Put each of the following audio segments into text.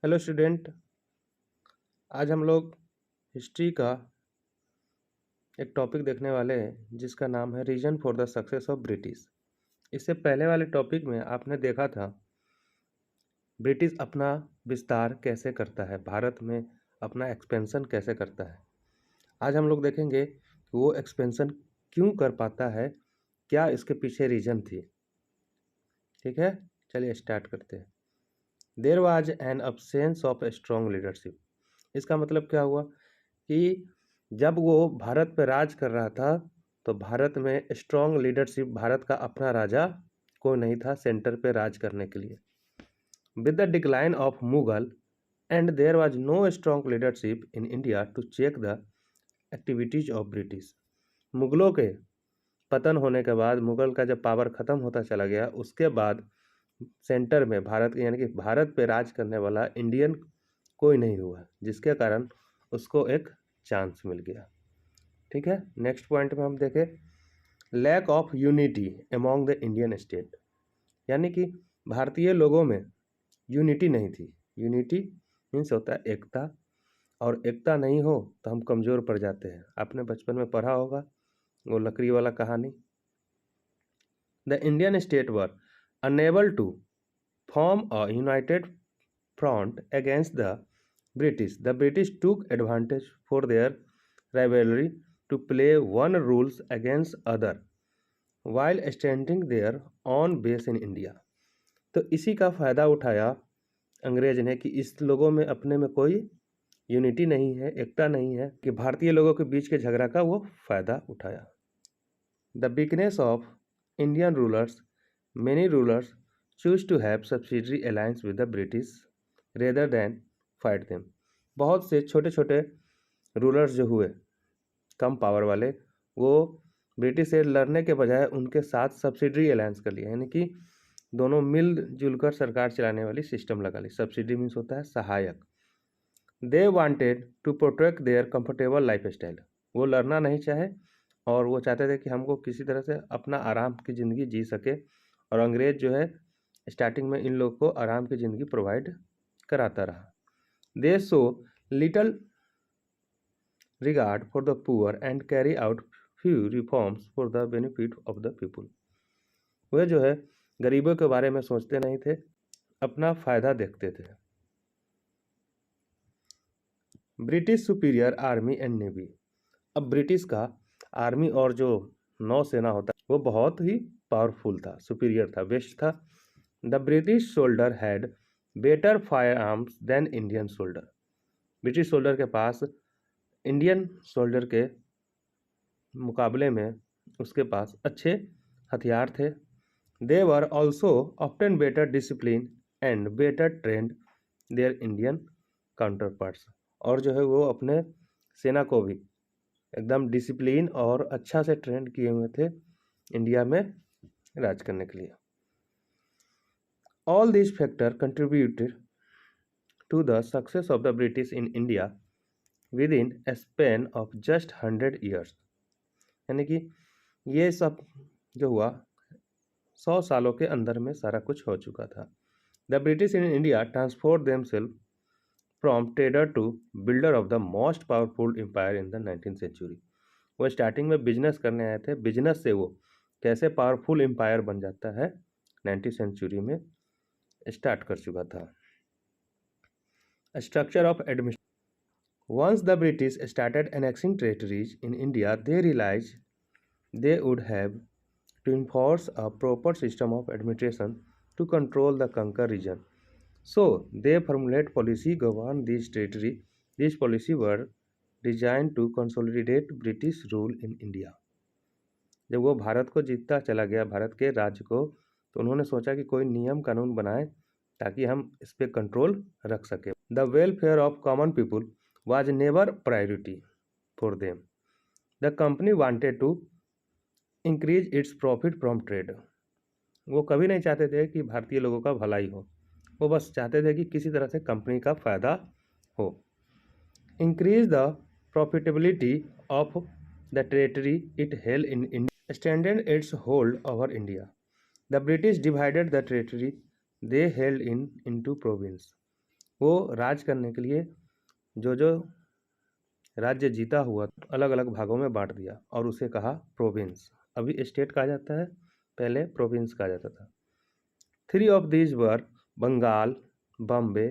Hello student. आज हम लोग हिस्ट्री का एक टॉपिक देखने वाले हैं जिसका नाम है reason for the success of British. इससे पहले वाले टॉपिक में आपने देखा था ब्रिटिश अपना विस्तार कैसे करता है, भारत में अपना एक्सपेंशन कैसे करता है। आज हम लोग देखेंगे कि वो एक्सपेंशन क्यों कर पाता है, क्या इसके पीछे रीजन थी। ठीक है, चलिए स्टार्ट करते हैं। There was an absence of strong leadership. इसका मतलब क्या हुआ कि जब वो भारत पर राज कर रहा था तो भारत में स्ट्रॉन्ग लीडरशिप, भारत का अपना राजा कोई नहीं था सेंटर पे राज करने के लिए। With the decline of Mughal and there was no strong leadership in India to check the activities of British. मुगलों के पतन होने के बाद, मुगल का जब पावर खत्म होता चला गया, उसके बाद सेंटर में भारत यानी कि भारत पे राज करने वाला इंडियन कोई नहीं हुआ, जिसके कारण उसको एक चांस मिल गया। ठीक है, नेक्स्ट पॉइंट में हम देखें lack of unity among the Indian state. यानी कि भारतीय लोगों में यूनिटी नहीं थी। यूनिटी मीन्स होता है एकता, और एकता नहीं हो तो हम कमज़ोर पड़ जाते हैं। आपने बचपन में पढ़ा होगा वो लकड़ी वाला कहानी। The Indian state were unable to form a united front against the British. The British took advantage for their rivalry to play one rules against other while extending their own base in India. तो इसी का फ़ायदा उठाया अंग्रेज ने कि इस लोगों में अपने में कोई यूनिटी नहीं है, एकता नहीं है, कि भारतीय लोगों के बीच के झगड़ा का वो फ़ायदा उठाया। The weakness of Indian rulers, many rulers choose to have subsidiary alliance with the British rather than fight them. बहुत से छोटे छोटे रूलर्स जो हुए कम पावर वाले, वो ब्रिटिश से लड़ने के बजाय उनके साथ सब्सिडरी अलायंस कर लिया, यानी कि दोनों मिलजुल कर सरकार चलाने वाली सिस्टम लगा ली। सब्सिडी मीन्स होता है सहायक। They wanted to protect their comfortable lifestyle. वो लड़ना नहीं चाहे और वो चाहते थे कि हमको किसी तरह से अपना आराम की ज़िंदगी जी सके, और अंग्रेज जो है स्टार्टिंग में इन लोग को आराम की ज़िंदगी प्रोवाइड कराता रहा। They show little regard for the poor and carry out few reforms for the benefit of the people. वे जो है गरीबों के बारे में सोचते नहीं थे, अपना फ़ायदा देखते थे। British superior army and navy. अब ब्रिटिश का आर्मी और जो नौसेना होता है वो बहुत ही पावरफुल था, सुपीरियर था, बेस्ट था। The British soldier had better firearms than Indian soldier. British soldier के पास इंडियन सोल्डर के मुकाबले में उसके पास अच्छे हथियार थे। They were also often better discipline and better trained their Indian counterparts. और जो है वो अपने सेना को भी एकदम डिसिप्लिन और अच्छा से ट्रेंड किए हुए थे इंडिया में राज करने के लिए। All this factor contributed to the success of the British in India within a span of just 100 years. यानी कि ये सब जो हुआ 100 सालों के अंदर में सारा कुछ हो चुका था। The British in India transform themselves from trader to builder of the most powerful empire in the 19th century. वो स्टार्टिंग में बिजनेस करने आए थे, बिजनेस से वो कैसे पावरफुल एम्पायर बन जाता है 19th सेंचुरी में स्टार्ट कर चुका था। Structure of administration. Once the British started annexing territories in India, they realized they would have to enforce a proper system of administration to control the conquered region. So they formulated policy govern these territory. These policy were designed to consolidate British rule in India. जब वो भारत को जीतता चला गया, भारत के राज्य को, तो उन्होंने सोचा कि कोई नियम कानून बनाए ताकि हम इस पर कंट्रोल रख सकें। The welfare of common people was never priority for them. The company wanted to increase its profit from trade. वो कभी नहीं चाहते थे कि भारतीय लोगों का भलाई हो, वो बस चाहते थे कि किसी तरह से कंपनी का फायदा हो। Increase the profitability of the territory it held in India, extended its hold over India. The British divided the territory they held in into province. वो राज करने के लिए जो जो राज्य जीता हुआ अलग अलग भागों में बांट दिया और उसे कहा प्रोविंस। अभी स्टेट कहा जाता है, पहले प्रोविंस कहा जाता था। 3 of these were Bengal, Bombay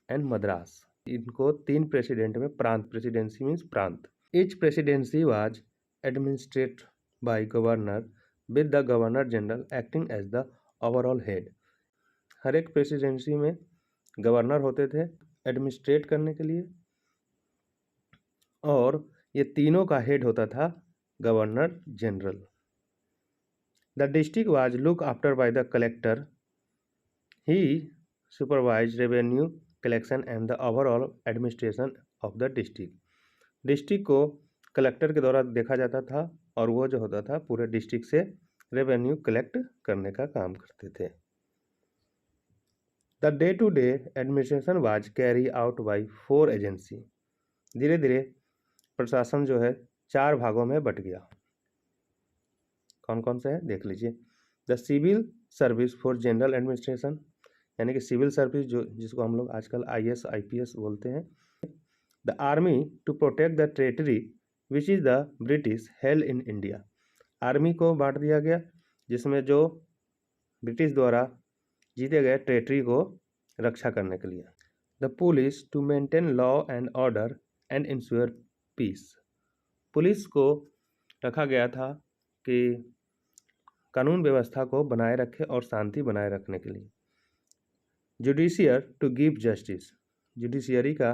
and Madras. इनको 3 प्रेसिडेंट में प्रांत, प्रेसिडेंसी मीन्स प्रांत। Each presidency was administered by governor with the governor general acting as the overall head. हर एक प्रेसिडेंसी में गवर्नर होते थे एडमिनिस्ट्रेट करने के लिए, और ये तीनों का हेड होता था governor general. The district was look after by the collector. He supervise revenue collection and the overall administration of the district. District को कलेक्टर के द्वारा देखा जाता था और वो जो होता था पूरे डिस्ट्रिक्ट से रेवेन्यू कलेक्ट करने का काम करते थे। The day to day administration was carry out by 4 agency. धीरे धीरे प्रशासन जो है 4 भागों में बट गया। कौन कौन से है देख लीजिए। The civil service for general administration, यानी कि सिविल सर्विस जो जिसको हम लोग आजकल IAS IPS बोलते हैं। The army to protect the territory which is the British held in India. Army को बांट दिया गया जिसमें जो ब्रिटिश द्वारा जीते गए टेरिटरी को रक्षा करने के लिए। The police to maintain law and order and ensure peace. Police को रखा गया था कि कानून व्यवस्था को बनाए रखे और शांति बनाए रखने के लिए। Judiciary to give justice. Judiciary का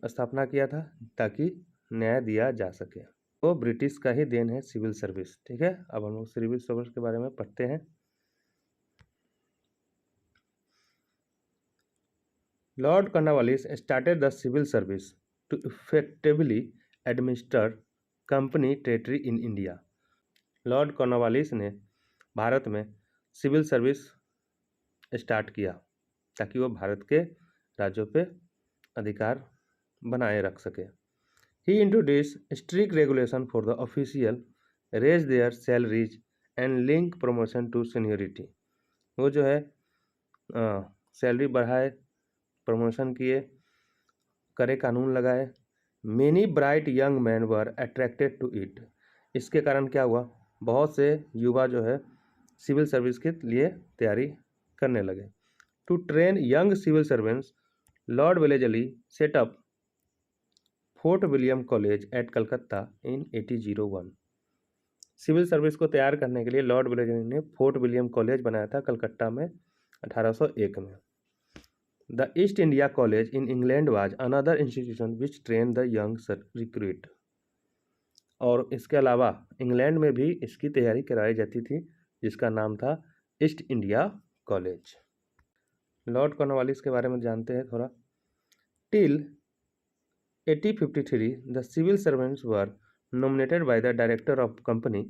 स्थापना किया था ताकि न्याय दिया जा सके। तो ब्रिटिश का ही देन है सिविल सर्विस। ठीक है, अब हम लोग सिविल सर्विस के बारे में पढ़ते हैं। Lord Cornwallis started the civil service to effectively administer company territory in India. Lord Cornwallis ने भारत में सिविल सर्विस स्टार्ट किया ताकि वो भारत के राज्यों पे अधिकार बनाए रख सके। He introduced strict regulation for the official, raise their salaries and link promotion to seniority. वो जो है सैलरी बढ़ाए, प्रमोशन किए, करे कानून लगाए। Many bright young man were attracted to it. इसके कारण क्या हुआ, बहुत से युवा जो है सिविल सर्विस के लिए तैयारी करने लगे। To train young civil servants, Lord Wellesley set up Fort William College at Calcutta in 1801। Civil service को तैयार करने के लिए लॉर्ड वेलेजली ने फोर्ट विलियम कॉलेज बनाया था कलकत्ता में 1801 में। The East India College in England was another institution which train the young recruit. और इसके अलावा इंग्लैंड में भी इसकी तैयारी कराई जाती थी जिसका नाम था East India College. Lord Cornwallis के बारे में जानते हैं थोड़ा। Till 1853 the civil servants were nominated by the director of company.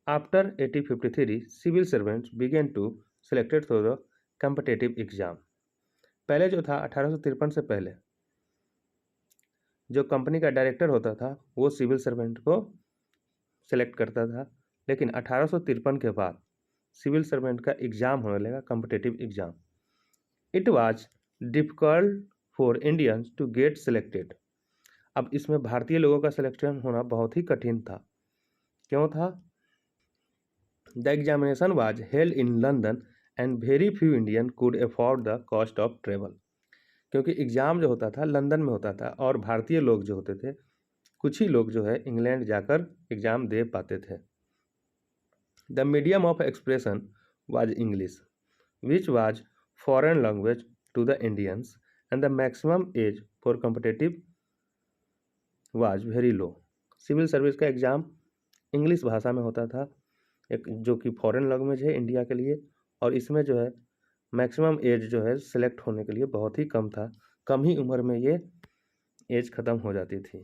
After 1853 civil servants began to selected through the competitive exam. पहले जो था 1853 से पहले जो कंपनी का डायरेक्टर होता था वो सिविल सर्वेंट को सेलेक्ट करता था, लेकिन 1853 के बाद सिविल सर्वेंट का एग्ज़ाम होने लगा, competitive exam. It was difficult for Indians to get selected. अब इसमें भारतीय लोगों का सिलेक्शन होना बहुत ही कठिन था। क्यों था? The examination was held in London and very few Indian could afford the cost of travel. क्योंकि एग्ज़ाम जो होता था लंदन में होता था और भारतीय लोग जो होते थे कुछ ही लोग जो है इंग्लैंड जाकर एग्ज़ाम दे पाते थे। The medium of expression was English which was foreign language to the Indians and the maximum age for competitive was very low. Civil service का एग्ज़ाम इंग्लिश भाषा में होता था, एक जो कि फॉरेन लैंग्वेज है इंडिया के लिए, और इसमें जो है मैक्सिमम एज जो है सेलेक्ट होने के लिए बहुत ही कम था। कम ही उम्र में ये एज ख़त्म हो जाती थी।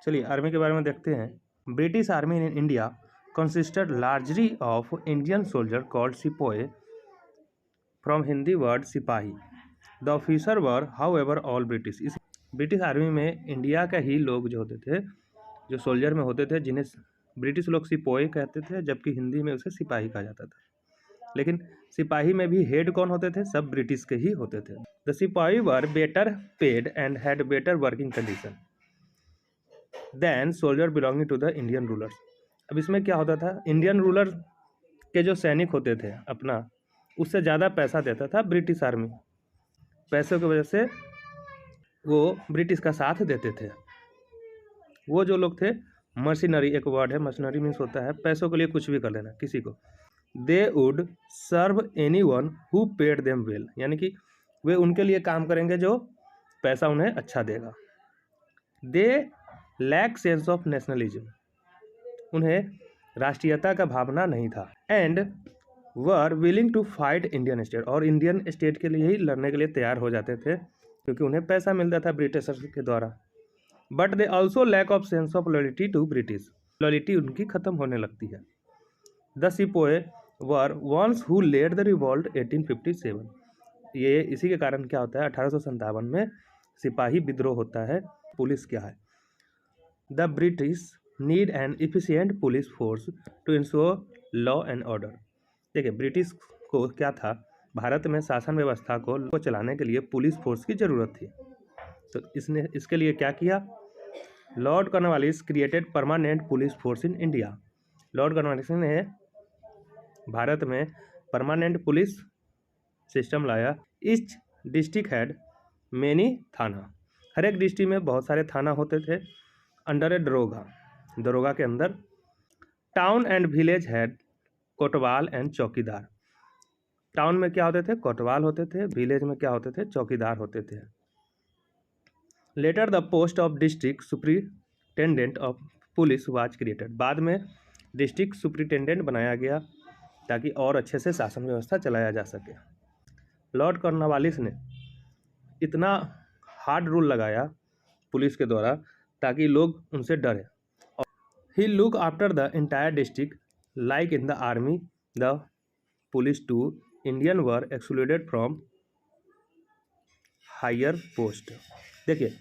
चलिए आर्मी के बारे में देखते हैं। British army in India consisted largely of Indian soldier called sepoy from Hindi word sipahi. The officer were however all British. इस ब्रिटिश आर्मी में इंडिया का ही लोग जो होते थे, जो सोल्जर में होते थे, जिन्हें ब्रिटिश लोग सिपोए कहते थे, जबकि हिंदी में उसे सिपाही कहा जाता था। लेकिन सिपाही में भी हेड कौन होते थे? सब ब्रिटिश के ही होते थे। The sipahi were better paid and had better working condition than soldier belonging to the Indian rulers. अब इसमें क्या होता था, इंडियन रूलर के जो सैनिक होते थे अपना, उससे ज़्यादा पैसा देता था ब्रिटिश आर्मी। पैसों की वजह से वो ब्रिटिश का साथ देते थे। वो जो लोग थे, मर्सिनरी एक वर्ड है, मर्सिनरी मीन्स होता है पैसों के लिए कुछ भी कर लेना किसी को। They would serve anyone who paid them well, यानी कि वे उनके लिए काम करेंगे जो पैसा उन्हें अच्छा देगा। They lack sense of nationalism, उन्हें राष्ट्रीयता का भावना नहीं था। And were willing to fight Indian state, और इंडियन स्टेट के लिए ही लड़ने के लिए तैयार हो जाते थे क्योंकि उन्हें पैसा मिलता था ब्रिटिशर्स के द्वारा। But they also lack of sense of loyalty to British, loyalty उनकी खत्म होने लगती है। The sepoy were once who led the revolt 1857, ये इसी के कारण क्या होता है 1857 में सिपाही विद्रोह होता है। पुलिस क्या है? The British need an efficient police force to ensure law and order. देखिए, ब्रिटिश को क्या था, भारत में शासन व्यवस्था को चलाने के लिए पुलिस फोर्स की ज़रूरत थी। तो इसने इसके लिए क्या किया? Lord Cornwallis created permanent police force in India. Lord Cornwallis ने भारत में परमानेंट पुलिस सिस्टम लाया। ईच डिस्ट्रिक्ट हैड मेनी थाना, हर एक डिस्ट्रिक्ट में बहुत सारे थाना होते थे। अंडर ए दरोगा, दरोगा के अंदर। Town and village had Kotwal and चौकीदार। टाउन में क्या होते थे? कोतवाल होते थे। विलेज में क्या होते थे? चौकीदार होते थे। Later the post of district superintendent of police was created, बाद में डिस्ट्रिक्ट सुप्रिटेंडेंट बनाया गया ताकि और अच्छे से शासन व्यवस्था चलाया जा सके। लॉर्ड कॉर्नवालिस ने इतना हार्ड रूल लगाया पुलिस के द्वारा ताकि लोग उनसे डरे। He look after the entire district like in the army the police too Indian were excluded from higher post. देखिए,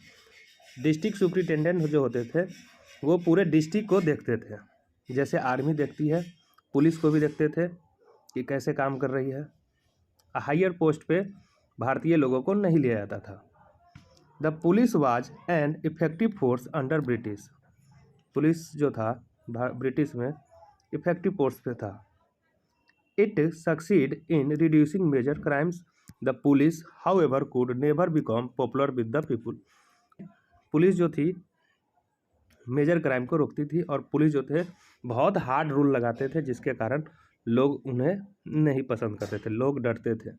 डिस्ट्रिक्ट सुप्रिटेंडेंट जो होते थे वो पूरे डिस्ट्रिक्ट को देखते थे, जैसे आर्मी देखती है, पुलिस को भी देखते थे कि कैसे काम कर रही है। हायर पोस्ट पे भारतीय लोगों को नहीं लिया जाता था। The police was an effective force under British, police जो था ब्रिटिश में इफेक्टिव फोर्स पे था। It succeed in reducing major crimes, the police however could never become popular with the people. Police जो थी मेजर क्राइम को रोकती थी और पुलिस जो थे बहुत हार्ड रूल लगाते थे जिसके कारण लोग उन्हें नहीं पसंद करते थे, लोग डरते थे।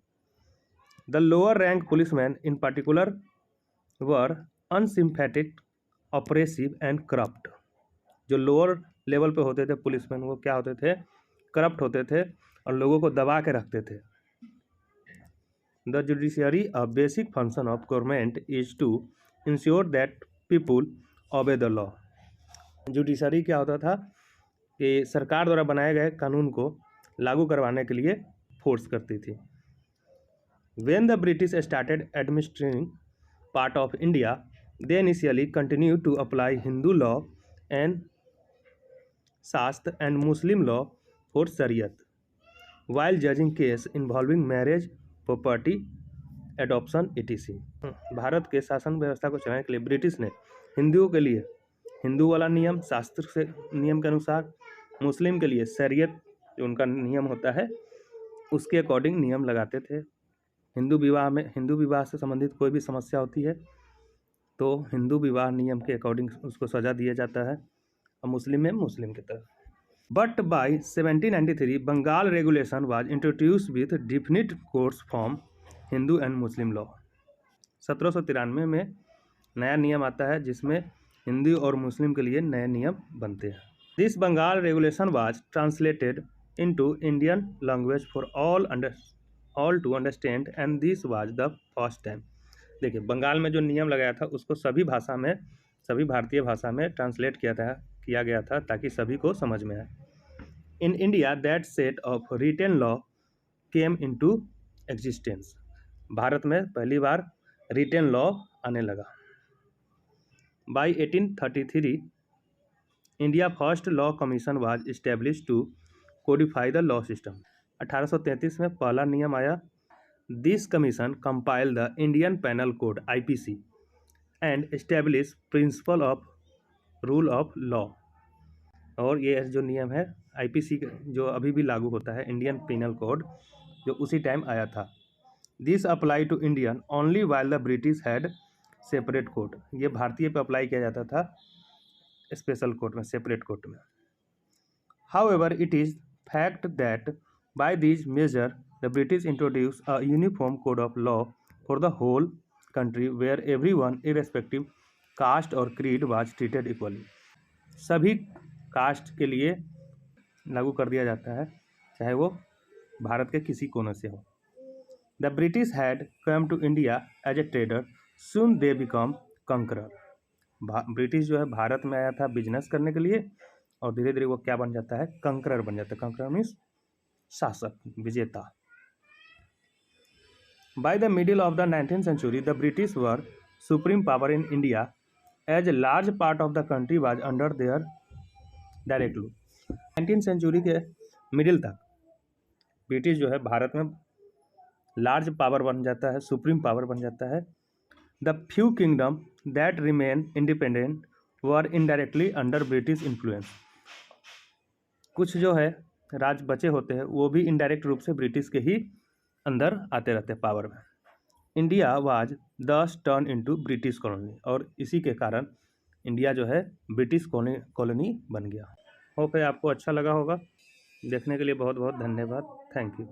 The lower rank policeman in particular were unsympathetic, oppressive and corrupt. जो लोअर लेवल पे होते थे पुलिसमैन वो क्या होते थे? करप्ट होते थे और लोगों को दबा के रखते थे। The judiciary a basic function of government is to ensure that people obey the law. Judiciary क्या होता था कि सरकार द्वारा बनाए गए कानून को लागू करवाने के लिए फोर्स करती थी। When the British started administering part of India, they initially continued to apply Hindu law and Shastra and Muslim law for Shariat, while judging case involving marriage, property, adoption, etc. Bharat के शासन व्यवस्था को चलाने के लिए British ने हिंदुओं के लिए हिंदू वाला नियम, शास्त्र से नियम के अनुसार, मुस्लिम के लिए शरीयत जो उनका नियम होता है उसके अकॉर्डिंग नियम लगाते थे। हिंदू विवाह से संबंधित कोई भी समस्या होती है तो हिंदू विवाह नियम के अकॉर्डिंग उसको सजा दिया जाता है और मुस्लिम में मुस्लिम की तरह। But by 1793 Bengal regulation was introduce with definite course form Hindu and Muslim law. 1793 में नया नियम आता है जिसमें हिंदू और मुस्लिम के लिए नए नियम बनते हैं। This Bengal regulation was translated into Indian language for all to understand and this was the first time. देखिए, बंगाल में जो नियम लगाया था उसको सभी भारतीय भाषा में ट्रांसलेट किया गया था ताकि सभी को समझ में आए। In India that set of written law came into existence. भारत में पहली बार रिटेन लॉ आने लगा। By 1833 India first law commission was establish to codify the law system. 1833 में पहला नियम आया। This commission compile the Indian penal code IPC and establish principle of rule of law. और ये जो नियम है IPC जो अभी भी लागू होता है, इंडियन पेनल कोड, जो उसी टाइम आया था। This apply to Indian only while the British had separate code. ये भारतीय पे अप्लाई किया जाता था स्पेशल कोर्ट में, सेपरेट कोर्ट में। However, it is fact that by these measures the British introduced a uniform code of law for the whole country where everyone irrespective caste और creed was treated equally। सभी cast के लिए लागू कर दिया जाता है, चाहे वो भारत के किसी कोने से हो। The British had come to India as a trader, soon they become conqueror। British जो है भारत में आया था बिजनेस करने के लिए, और धीरे धीरे वो क्या बन जाता है, कंकरर बन जाता है। कंकरर मीन्स शासक, विजेता। By the middle of the 19th century the British were supreme power in India as a large part of the country was under their direct rule. 19th century के मिडिल तक ब्रिटिश जो है भारत में large power बन जाता है, supreme power बन जाता है। The few kingdom that remain independent were indirectly under British influence. कुछ जो है राज्य बचे होते हैं वो भी इनडायरेक्ट रूप से ब्रिटिश के ही अंदर आते रहते हैं पावर में। इंडिया वाज दस टर्न इनटू ब्रिटिश कॉलोनी, और इसी के कारण इंडिया जो है ब्रिटिश कॉलोनी बन गया। होप है आपको अच्छा लगा होगा। देखने के लिए बहुत बहुत धन्यवाद। Thank you.